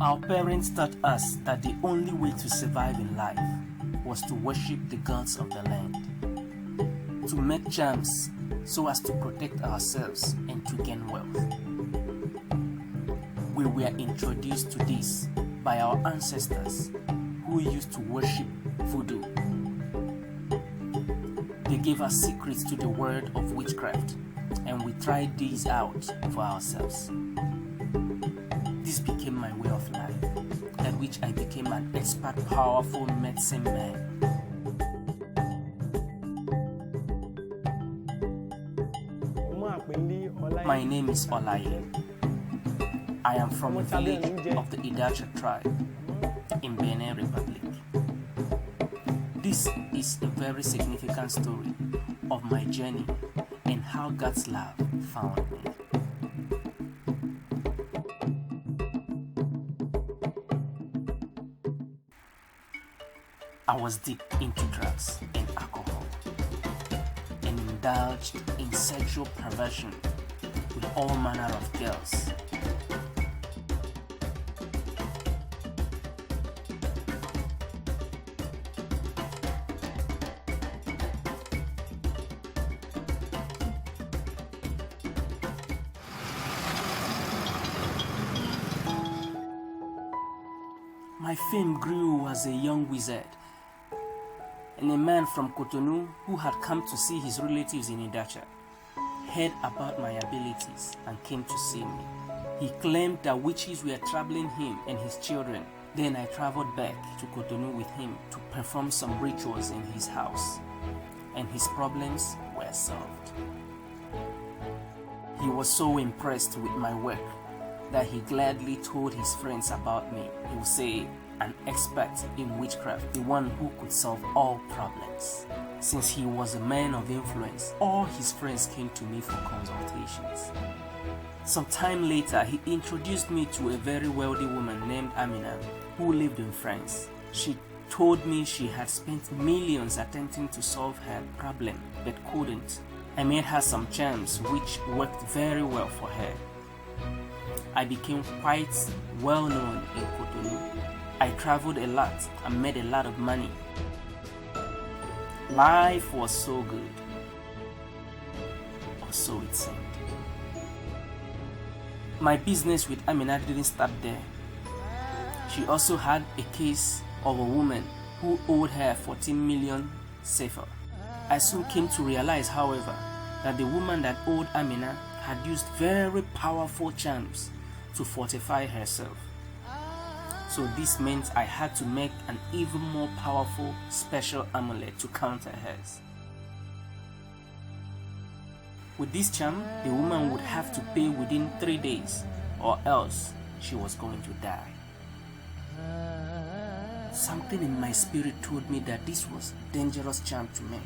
Our parents taught us that the only way to survive in life was to worship the gods of the land, to make charms so as to protect ourselves and to gain wealth. We were introduced to this by our ancestors who used to worship voodoo. They gave us secrets to the world of witchcraft, and we tried these out for ourselves. This became my way of life, at which I became an expert, powerful medicine man. My name is Olaye. I am from a village of the Idacha tribe in Benin Republic. This is a very significant story of my journey and how God's love found me. I was deep into drugs and alcohol and indulged in sexual perversion with all manner of girls. My fame grew as a young wizard, and a man from Cotonou who had come to see his relatives in Idacha heard about my abilities and came to see me. He claimed that witches were troubling him and his children. Then I traveled back to Cotonou with him to perform some rituals in his house, and his problems were solved. He was so impressed with my work that he gladly told his friends about me. He would say, an expert in witchcraft, the one who could solve all problems. Since he was a man of influence, all his friends came to me for consultations. Some time later, he introduced me to a very wealthy woman named Amina, who lived in France. She told me she had spent millions attempting to solve her problem, but couldn't. I made her some charms which worked very well for her. I became quite well known in Cotonou. I traveled a lot and made a lot of money. Life was so good, or so it seemed. My business with Amina didn't stop there. She also had a case of a woman who owed her 14 million sefer. I soon came to realize, however, that the woman that owed Amina had used very powerful charms to fortify herself. So this meant I had to make an even more powerful special amulet to counter hers. With this charm, the woman would have to pay within 3 days, or else she was going to die. Something in my spirit told me that this was a dangerous charm to make,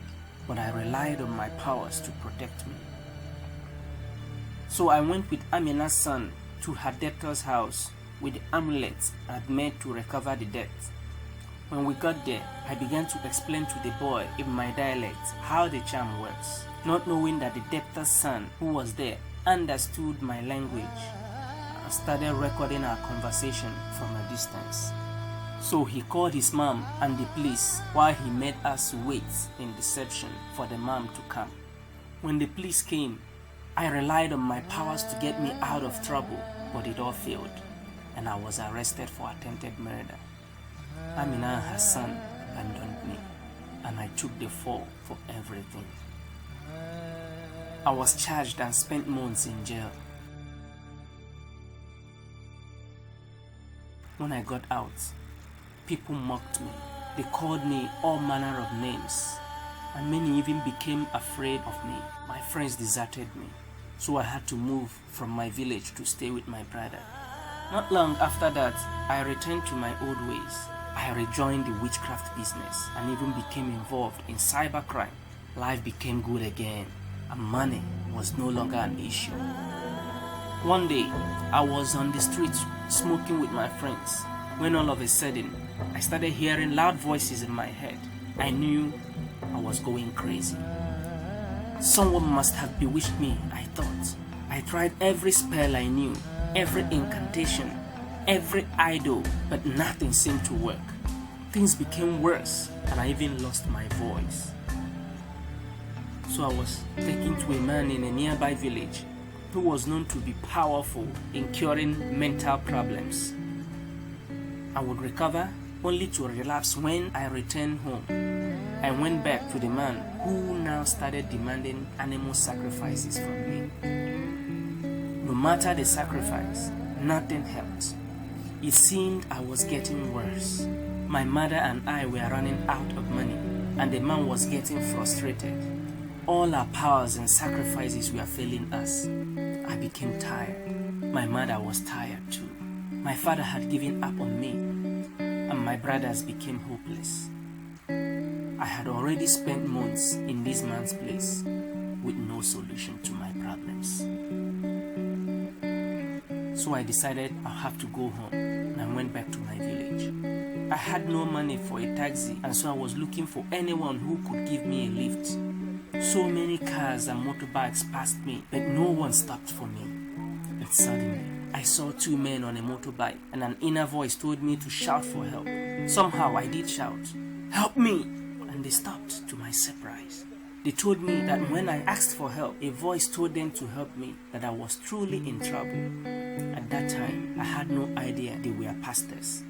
but I relied on my powers to protect me. So I went with Amina's son to her debtor's house with the amulets I had made to recover the debt. When we got there, I began to explain to the boy in my dialect how the charm works, not knowing that the debtor's son who was there understood my language and started recording our conversation from a distance. So he called his mom and the police while he made us wait in deception for the mom to come. When the police came, I relied on my powers to get me out of trouble, but it all failed, and I was arrested for attempted murder. Amina and her son abandoned me, and I took the fall for everything. I was charged and spent months in jail. When I got out, people mocked me. They called me all manner of names, and many even became afraid of me. My friends deserted me, so I had to move from my village to stay with my brother. Not long after that, I returned to my old ways. I rejoined the witchcraft business and even became involved in cybercrime. Life became good again, and money was no longer an issue. One day, I was on the street smoking with my friends when all of a sudden, I started hearing loud voices in my head. I knew I was going crazy. Someone must have bewitched me, I thought. I tried every spell I knew, every incantation, every idol, but nothing seemed to work. Things became worse, and I even lost my voice. So I was taken to a man in a nearby village who was known to be powerful in curing mental problems. I would recover only to relapse when I returned home. I went back to the man who now started demanding animal sacrifices from me. No matter the sacrifice, nothing helped. It seemed I was getting worse. My mother and I were running out of money, and the man was getting frustrated. All our powers and sacrifices were failing us. I became tired. My mother was tired too. My father had given up on me, and my brothers became hopeless. I had already spent months in this man's place with no solution to my problems. So I decided I'll have to go home, and I went back to my village. I had no money for a taxi, and so I was looking for anyone who could give me a lift. So many cars and motorbikes passed me, but no one stopped for me. But suddenly, I saw two men on a motorbike, and an inner voice told me to shout for help. Somehow I did shout, "Help me!" And they stopped to my surprise. They told me that when I asked for help, a voice told them to help me, that I was truly in trouble. At that time, I had no idea they were pastors.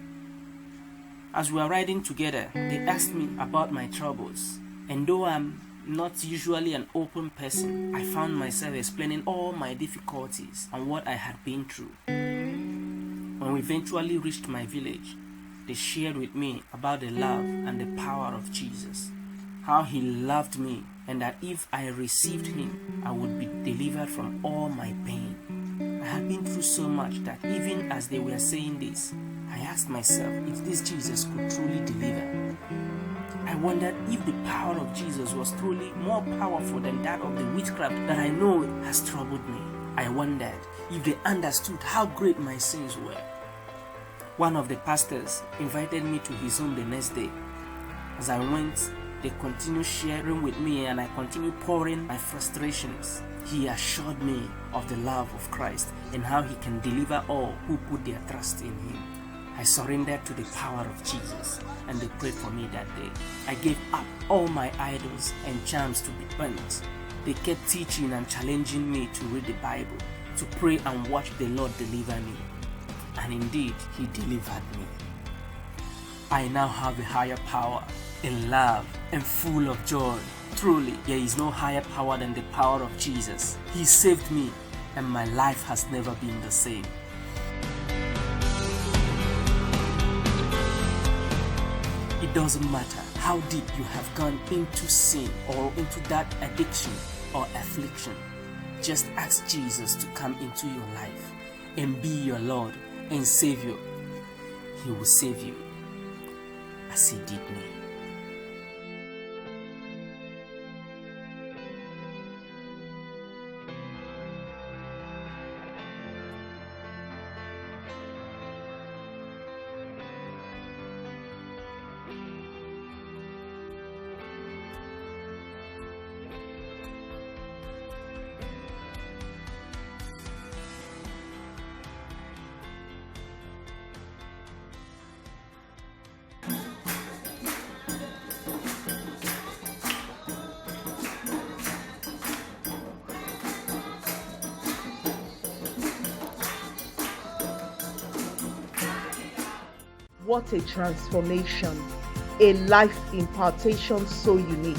As we were riding together, they asked me about my troubles, and though I'm not usually an open person, I found myself explaining all my difficulties and what I had been through. When we eventually reached my village, they shared with me about the love and the power of Jesus, how he loved me, and that if I received him, I would be delivered from all my pain. I had been through so much that even as they were saying this, I asked myself if this Jesus could truly deliver. I wondered if the power of Jesus was truly more powerful than that of the witchcraft that I know has troubled me. I wondered if they understood how great my sins were. One of the pastors invited me to his home the next day. As I went, they continued sharing with me, and I continued pouring my frustrations. He assured me of the love of Christ and how he can deliver all who put their trust in him. I surrendered to the power of Jesus, and they prayed for me that day. I gave up all my idols and charms to be burnt. They kept teaching and challenging me to read the Bible, to pray and watch the Lord deliver me. And indeed, he delivered me. I now have a higher power, in love and full of joy. Truly, there is no higher power than the power of Jesus. He saved me, and my life has never been the same. It doesn't matter how deep you have gone into sin or into that addiction or affliction. Just ask Jesus to come into your life and be your Lord and Savior. He will save you as he did me. What a transformation, a life impartation so unique.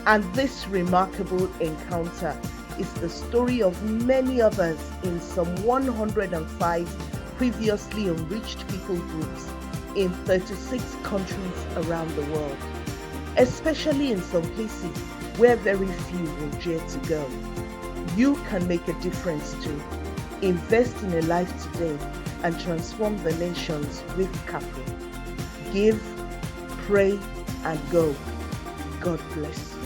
And this remarkable encounter is the story of many others in some 105 previously unreached people groups in 36 countries around the world, especially in some places where very few will dare to go. You can make a difference too. Invest in a life today and transform the nations with Capri. Give, pray, and go. God bless.